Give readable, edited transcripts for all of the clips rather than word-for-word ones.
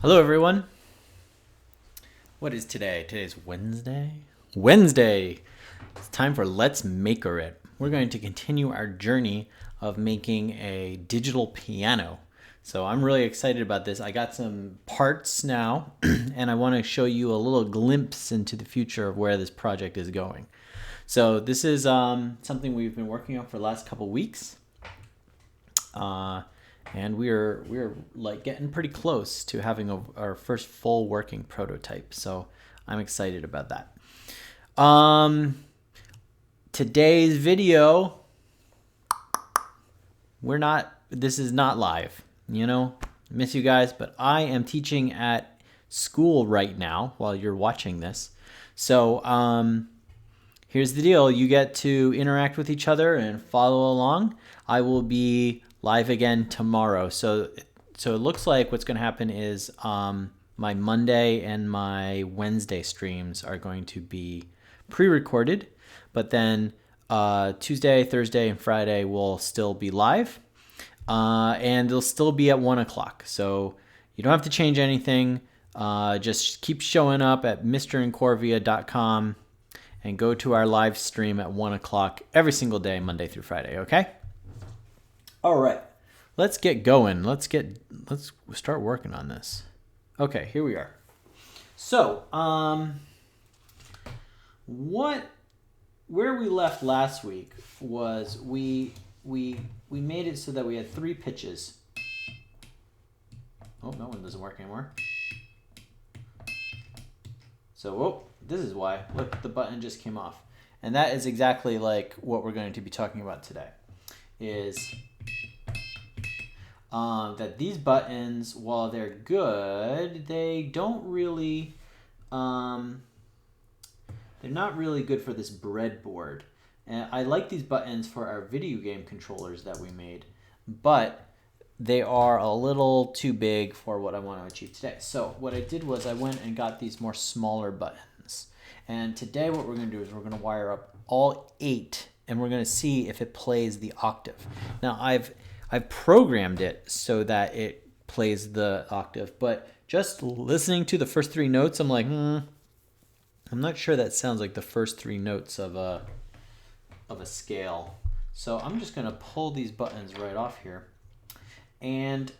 Hello, everyone. What is today? Today's Wednesday. Wednesday. It's time for Let's Maker It. We're going to continue our journey of making a digital piano. So I'm really excited about this. I got some parts now, and I want to show you a little glimpse into the future of where this project is going. So this is something we've been working on for the last couple weeks. And we're like getting pretty close to having our first full working prototype. So I'm excited about that. Today's video, this is not live, miss you guys, but I am teaching at school right now while you're watching this. So, here's the deal. You get to interact with each other and follow along. I will be live again tomorrow. So it looks like what's going to happen is my Monday and my Wednesday streams are going to be pre-recorded, but then Tuesday, Thursday, and Friday will still be live, and they'll still be at 1 o'clock. So you don't have to change anything. Just keep showing up at mrincorvia.com and go to our live stream at 1 o'clock every single day, Monday through Friday, okay? All right, let's get going. Let's start working on this. Okay, here we are. So, where we left last week was we made it so that we had 3 pitches. Oh, that one doesn't work anymore. So, this is why. Look, the button just came off. And that is exactly like what we're going to be talking about today. Is that these buttons, while they're good, they don't really, they're not really good for this breadboard. And I like these buttons for our video game controllers that we made, but they are a little too big for what I want to achieve today. So what I did was I went and got these more smaller buttons. And today what we're going to do is we're going to wire up all 8, and we're going to see if it plays the octave. Now I've programmed it so that it plays the octave, but just listening to the first 3 notes, I'm like, I'm not sure that sounds like the first 3 notes of a scale. So I'm just going to pull these buttons right off here. And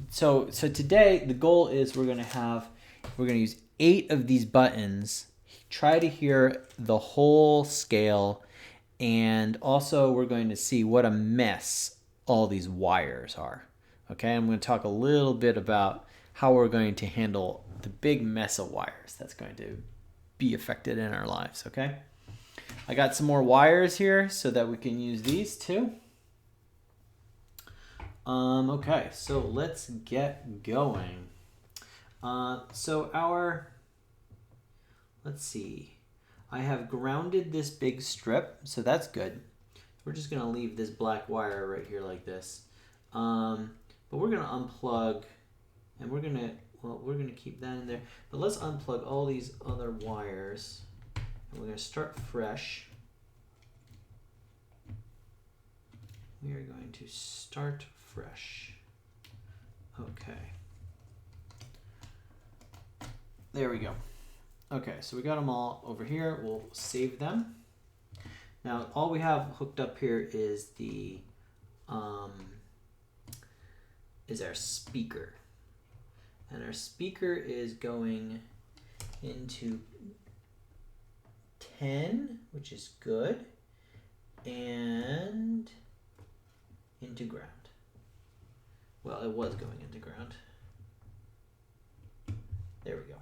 so today the goal is we're going to use 8 of these buttons, try to hear the whole scale, and also we're going to see what a mess all these wires are. Okay, I'm going to talk a little bit about how we're going to handle the big mess of wires that's going to be affected in our lives, okay? I got some more wires here so that we can use these too. Okay, so let's get going. Let's see. I have grounded this big strip, so that's good. We're just going to leave this black wire right here like this. But we're going to unplug, and we're going to keep that in there. But let's unplug all these other wires, and we're going to start fresh. We are going to start fresh. Okay. There we go. Okay, so we got them all over here. We'll save them. Now, all we have hooked up here is our speaker. And our speaker is going into 10, which is good, and into ground. Well, it was going into ground. There we go.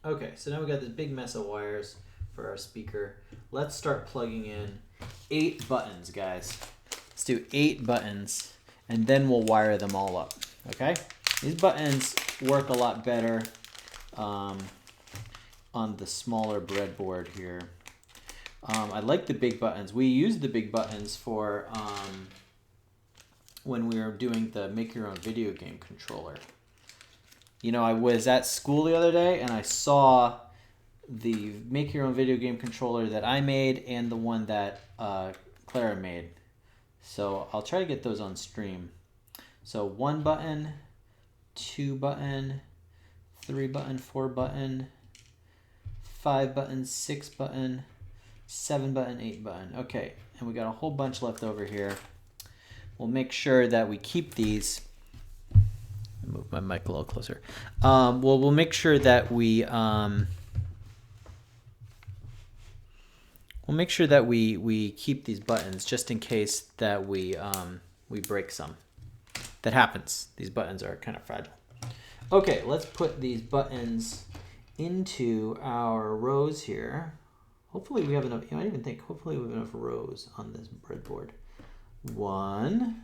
Okay, so now we got this big mess of wires for our speaker. Let's start plugging in 8 buttons, guys. Let's do 8 buttons, and then we'll wire them all up, okay? These buttons work a lot better on the smaller breadboard here. I like the big buttons. We used the big buttons for when we were doing the make your own video game controller. I was at school the other day and I saw the make your own video game controller that I made and the one that Clara made. So I'll try to get those on stream. So 1 button 2 button, 3 button, 4 button, 5 button, 6 button, 7 button, 8 button. Okay, and we got a whole bunch left over here. We'll make sure that we keep these. Move my mic a little closer. We'll make sure that we we keep these buttons just in case that we break some. That happens. These buttons are kind of fragile. Okay, let's put these buttons into our rows here. Hopefully we have enough. I even think hopefully we have enough rows on this breadboard. 1.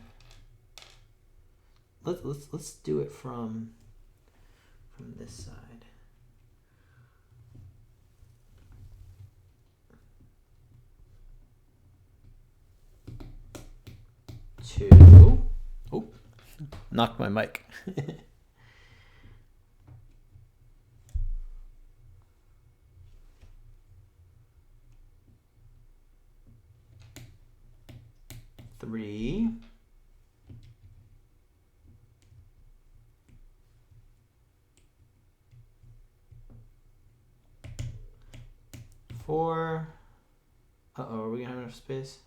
Let's do it from this side. 2. Oh, knocked my mic. 3. 4. Uh-oh, are we gonna have enough space?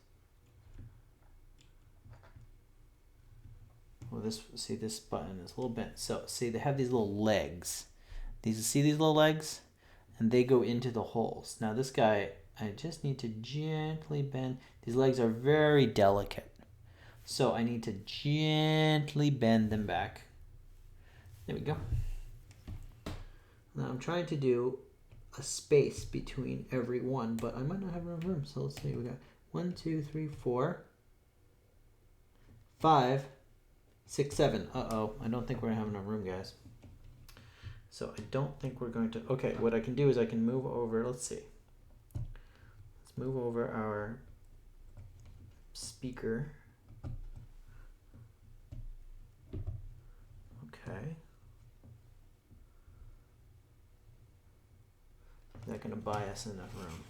Well, this button is a little bent. So see, they have these little legs. See these little legs? And they go into the holes. Now this guy, I just need to gently bend. These legs are very delicate. So I need to gently bend them back. There we go. Now I'm trying to do a space between every one, but I might not have enough room. So let's see, we got 1, 2, 3, 4, 5, 6, 7. Uh-oh, I don't think we're gonna have enough room, guys. So I don't think we're going to, okay, what I can do is I can move over, let's see. Let's move over our speaker. Okay. Is that going to buy us enough room?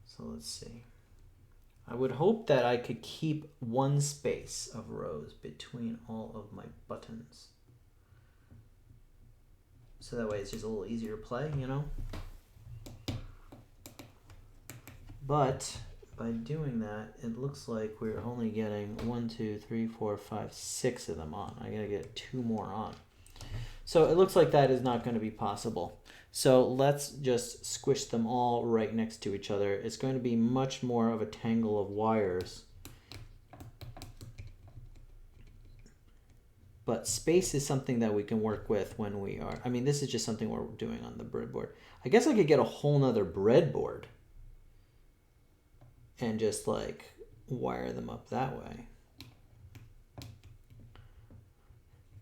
So let's see. I would hope that I could keep one space of rows between all of my buttons. So that way it's just a little easier to play, you know? But by doing that, it looks like we're only getting 1, 2, 3, 4, 5, 6 of them on. I gotta get 2 more on. So it looks like that is not going to be possible. So let's just squish them all right next to each other. It's going to be much more of a tangle of wires. But space is something that we can work with when we are, I mean, this is just something we're doing on the breadboard. I guess I could get a whole nother breadboard and just like wire them up that way.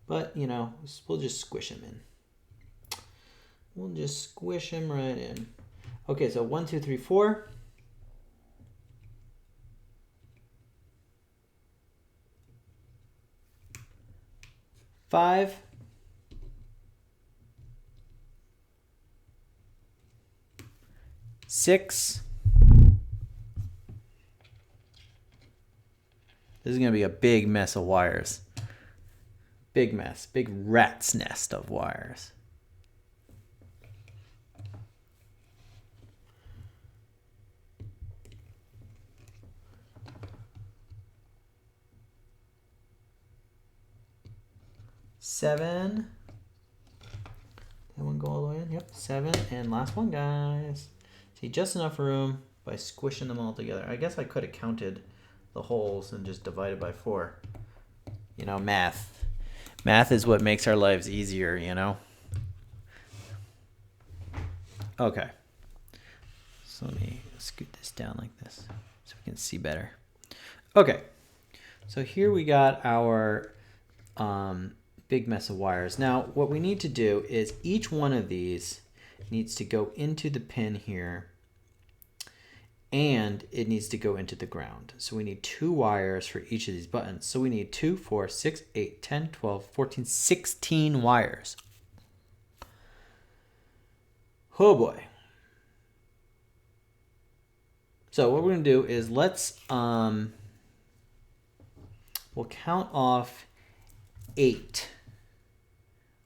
But, you know, we'll just squish them in. We'll just squish them right in. Okay, so 1, 2, 3, 4. 5. 6. This is going to be a big mess of wires. Big mess. Big rat's nest of wires. Seven. That one go all the way in? Yep, 7. And last one, guys. See, just enough room by squishing them all together. I guess I could have counted the holes and just divided by 4. You know, math. Math is what makes our lives easier, you know? Okay. So let me scoot this down like this so we can see better. Okay. So here we got our big mess of wires. Now, what we need to do is each one of these needs to go into the pin here, and it needs to go into the ground. So we need 2 wires for each of these buttons. So we need 2, 4, 6, 8, 10, 12, 14, 16 wires. Oh boy. So what we're going to do is let's, we'll count off 8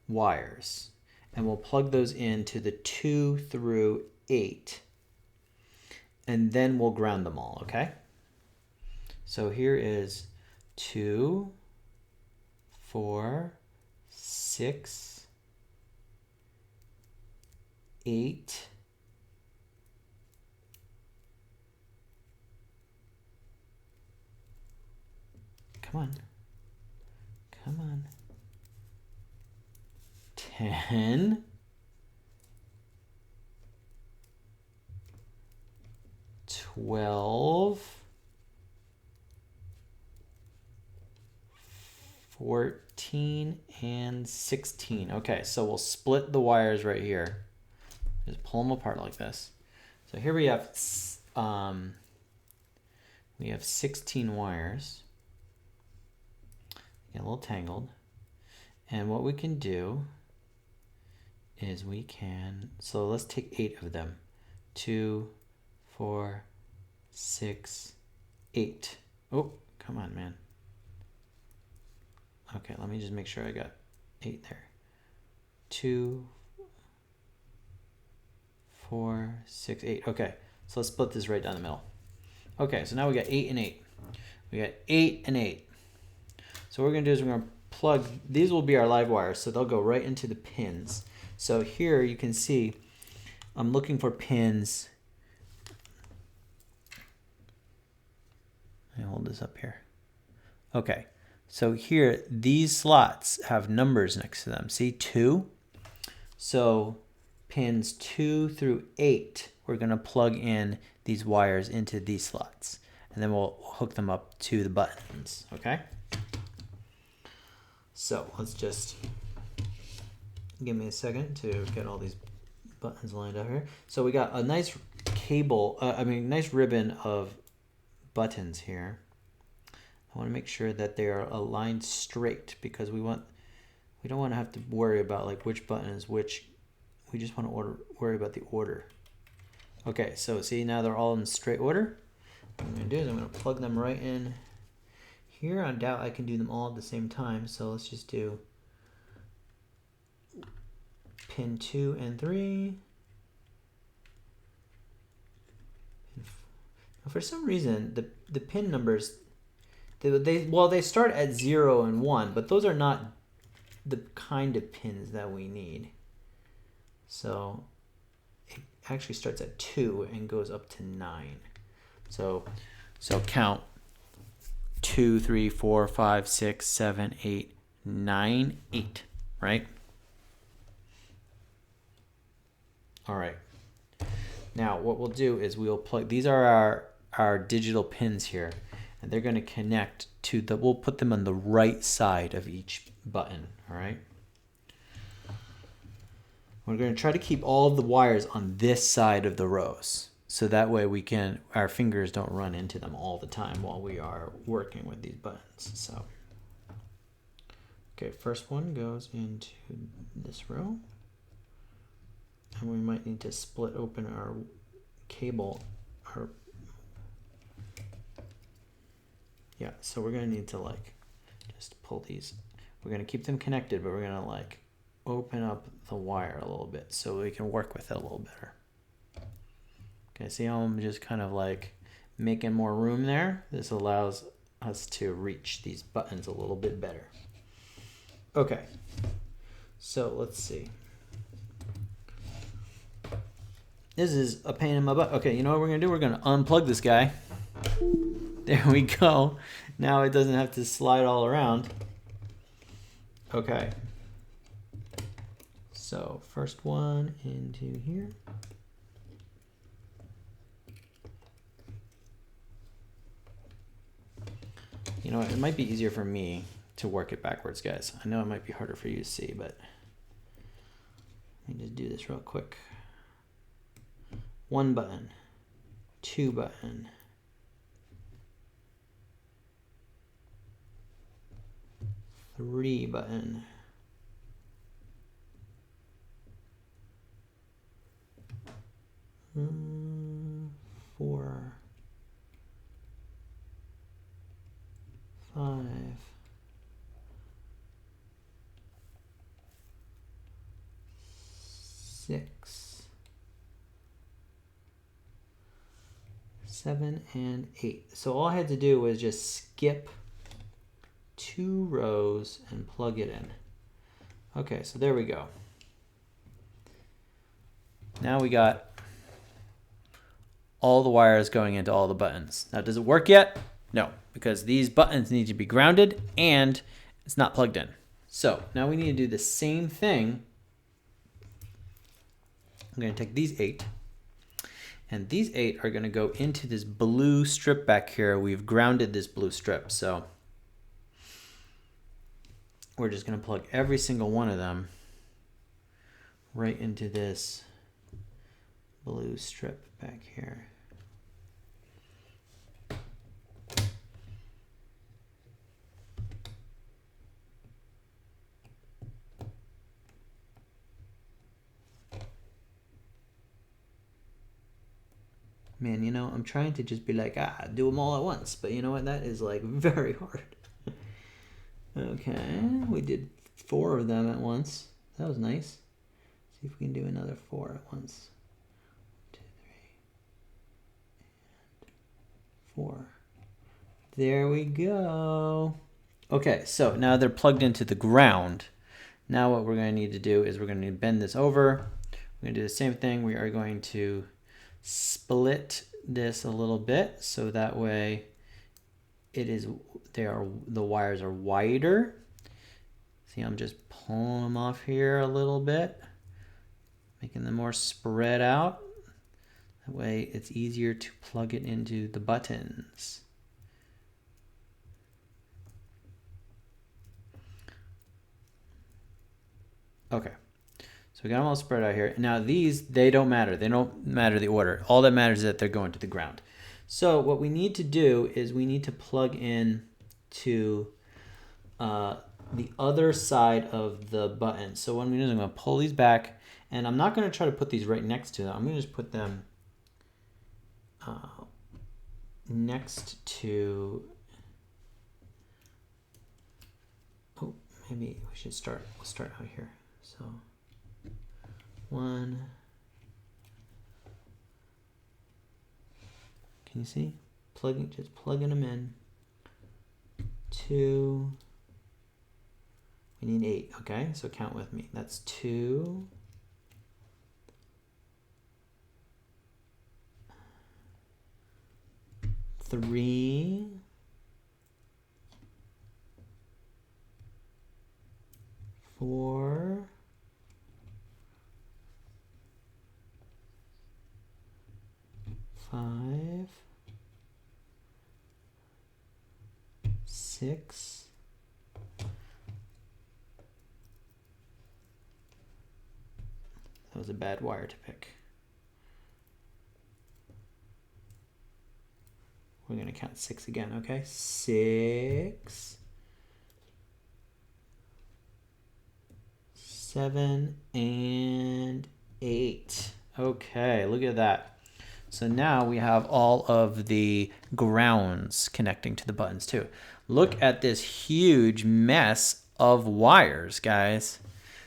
wires, and we'll plug those into the 2 through 8, and then we'll ground them all, okay? So here is 2, 4, 6, 8, come on, 10, 12, 14, and 16. Okay, so we'll split the wires right here. Just pull them apart like this. So here we have 16 wires. Get a little tangled. And what we can do is so let's take 8 of them. 2, 4, 6, 8. Oh, come on, man. Okay, let me just make sure I got 8 there. 2, 4, 6, 8. Okay, so let's split this right down the middle. Okay, so now we got 8 and 8. We got 8 and 8. So what we're going to do is we're going to plug, these will be our live wires, so they'll go right into the pins. So here you can see I'm looking for pins. Let me hold this up here. Okay, so here these slots have numbers next to them. See, 2? So pins 2 through 8, we're going to plug in these wires into these slots, and then we'll hook them up to the buttons, okay? So let's just give me a second to get all these buttons lined up here. So we got a nice cable, nice ribbon of buttons here. I want to make sure that they are aligned straight, because we don't want to have to worry about like which button is which. We just want to worry about the order. Okay, so see, now they're all in straight order. What I'm going to do is I'm going to plug them right in here. I doubt I can do them all at the same time, so let's just do pin 2 and 3. Now, for some reason, the pin numbers, they start at 0 and 1, but those are not the kind of pins that we need. So it actually starts at 2 and goes up to 9. So count 2, 3, 4, 5, 6, 7, 8, 9, 8, right? All right. Now what we'll do is we'll plug, these are our digital pins here, and they're going to connect to we'll put them on the right side of each button, all right? We're going to try to keep all of the wires on this side of the rows, so that way our fingers don't run into them all the time while we are working with these buttons. So, okay, first one goes into this row, and we might need to split open our cable. Yeah, so we're going to need to like just pull these. We're going to keep them connected, but we're going to like open up the wire a little bit so we can work with it a little better. Okay, see how I'm just kind of like making more room there? This allows us to reach these buttons a little bit better. Okay, so let's see. This is a pain in my butt. Okay, you know what we're gonna do? We're gonna unplug this guy. There we go. Now it doesn't have to slide all around. Okay. So first one into here. You know what, it might be easier for me to work it backwards, guys. I know it might be harder for you to see, but let me just do this real quick. 1 button, 2 button, 3 button, 4, 5, 6, 7, and 8. So all I had to do was just skip 2 rows and plug it in. Okay, so there we go. Now we got all the wires going into all the buttons. Now, does it work yet? No, because these buttons need to be grounded and it's not plugged in. So now we need to do the same thing. I'm going to take these 8, and these 8 are going to go into this blue strip back here. We've grounded this blue strip, so we're just going to plug every single one of them right into this blue strip back here. Man, you know, I'm trying to just be like, do them all at once. But you know what? That is like very hard. Okay, we did 4 of them at once. That was nice. See if we can do another 4 at once. 1, 2, 3, and 4. There we go. Okay, so now they're plugged into the ground. Now what we're going to need to do is we're going to bend this over. We're going to do the same thing. We are going to split this a little bit so that way the wires are wider. See, I'm just pulling them off here a little bit, making them more spread out. That way it's easier to plug it into the buttons. Okay. So we got them all spread out here. Now these, they don't matter. They don't matter the order. All that matters is that they're going to the ground. So what we need to do is we need to plug in to the other side of the button. So what I'm going to do is I'm going to pull these back, and I'm not going to try to put these right next to them. I'm going to just put them next to, oh, maybe we should start, we'll start out here. So 1, can you see? Just plugging them in. 2, we need 8, okay? So count with me. That's 2, 3, 4, 5, 6, 'That was a bad wire to pick. We're going to count 6 again, okay? 6, 7, and 8. Okay, look at that. So now we have all of the grounds connecting to the buttons too. Look at this huge mess of wires, guys.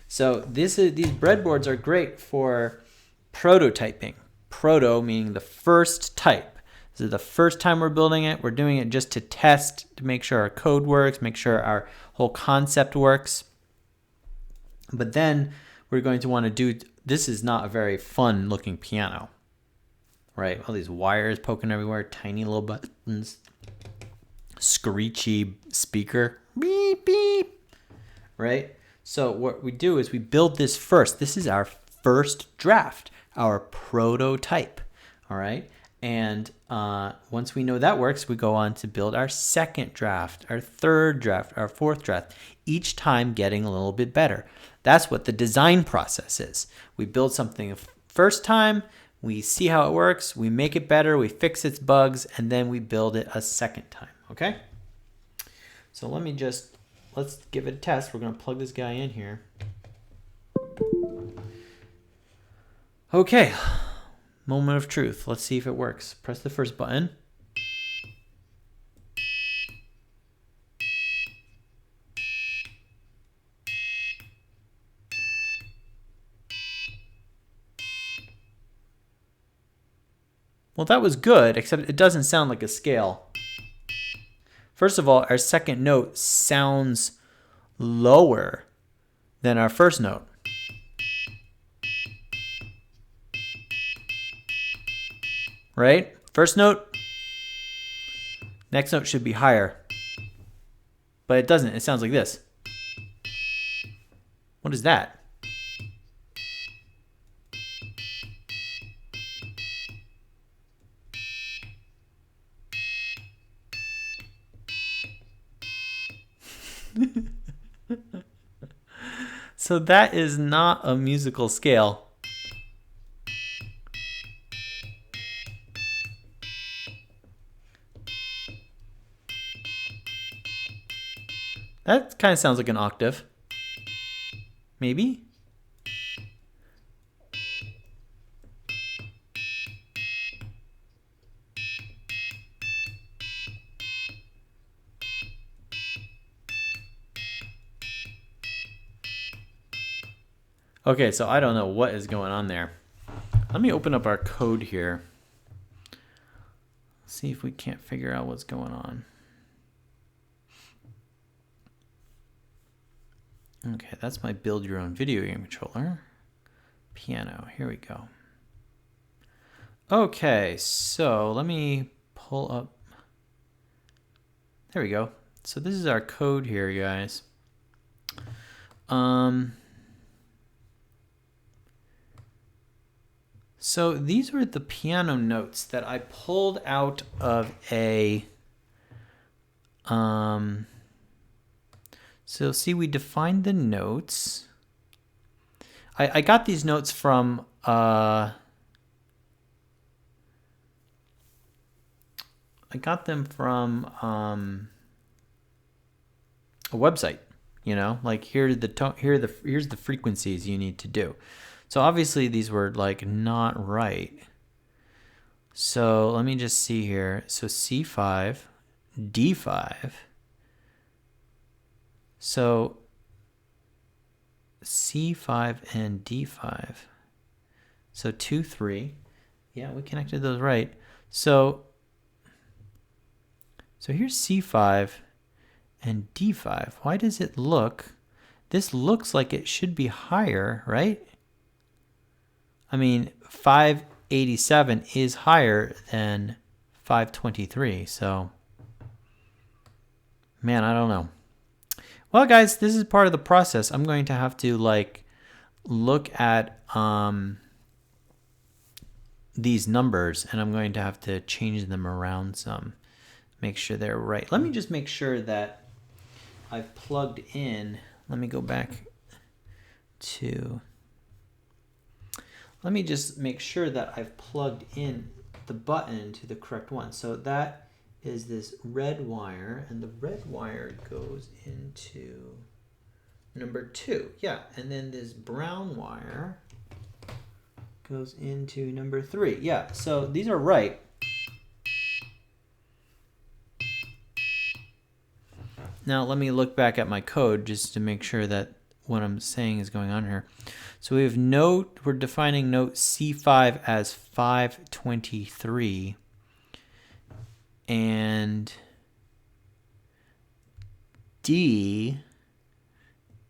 So these breadboards are great for prototyping. Proto meaning the first type. This is the first time we're building it. We're doing it just to test, to make sure our code works, make sure our whole concept works. But then we're going to want to do, this is not a very fun looking piano, right? All these wires poking everywhere, tiny little buttons, screechy speaker, beep, beep, right? So what we do is we build this first. This is our first draft, our prototype, all right? And once we know that works, we go on to build our second draft, our third draft, our fourth draft, each time getting a little bit better. That's what the design process is. We build something first time, we see how it works, we make it better, we fix its bugs, and then we build it a second time, okay? So let's give it a test. We're gonna plug this guy in here. Okay, moment of truth. Let's see if it works. Press the first button. Well, that was good, except it doesn't sound like a scale. First of all, our second note sounds lower than our first note. Right? First note, next note should be higher. But it doesn't. It sounds like this. What is that? So that is not a musical scale. That kind of sounds like an octave. Maybe? Okay, so I don't know what is going on there. Let me open up our code here. See if we can't figure out what's going on. Okay, that's my build your own video game controller. Piano, here we go. Okay, so let me pull up. There we go. So this is our code here, guys. So these were the piano notes that I pulled out of a, so see, we defined the notes. I got these notes from, I got them from a website, you know, like here's the frequencies you need to do. So obviously these were like not right. So let me just see here. So C5, D5. So C5 and D5. So 2, 3. Yeah, we connected those right. So here's C5 and D5. Why does it look, this looks like it should be higher, right? I mean, 587 is higher than 523, so, man, I don't know. Well, guys, this is part of the process. I'm going to have to, like, look at these numbers, and I'm going to have to change them around some, make sure they're right. Let me just make sure that I've plugged in. Let me go back to... Let me just make sure that I've plugged in the button to the correct one. So that is this red wire, and the red wire goes into number 2. Yeah, and then this brown wire goes into number 3. Yeah, so these are right. Now let me look back at my code just to make sure that what I'm saying is going on here. So we have note, we're defining note C5 as 523, and D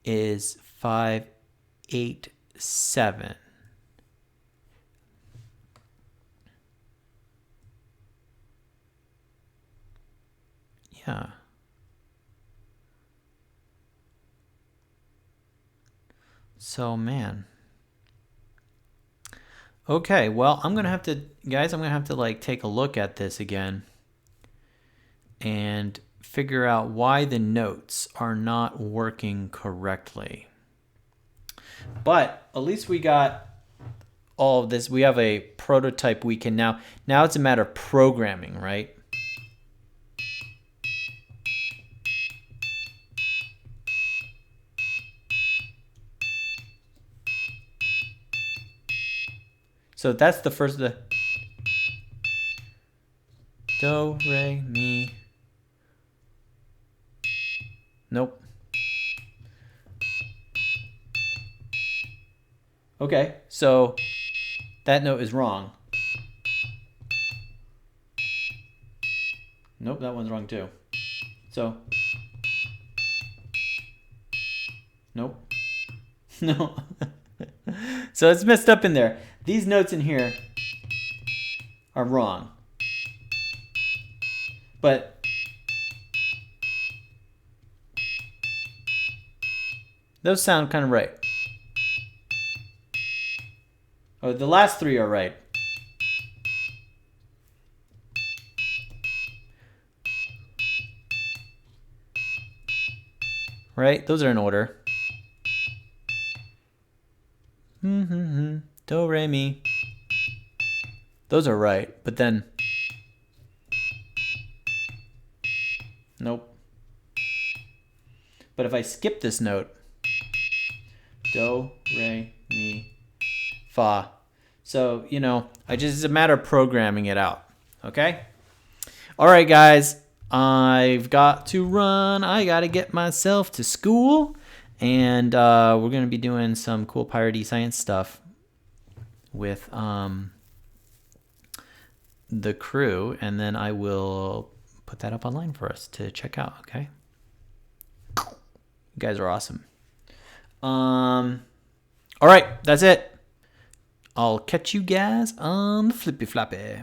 is 587. Yeah. So, man. Okay, well, I'm going to have to, guys, I'm going to have to, like, take a look at this again and figure out why the notes are not working correctly. But at least we got all of this. We have a prototype we can now it's a matter of programming, right? So that's the first, the do, re, mi. Nope. Okay, so that note is wrong. Nope, that one's wrong too. So, nope. No. So it's messed up in there. These notes in here are wrong. But those sound kind of right. Oh, the last three are right. Right? Those are in order. Do, re, mi. Those are right, but then... Nope. But if I skip this note... Do, re, mi, fa. So, you know, it's a matter of programming it out. Okay? All right, guys. I've got to run. I got to get myself to school. And we're going to be doing some cool piratey science stuff with the crew. And then I will put that up online for us to check out, okay? You guys are awesome. All right, that's it. I'll catch you guys on the flippy floppy.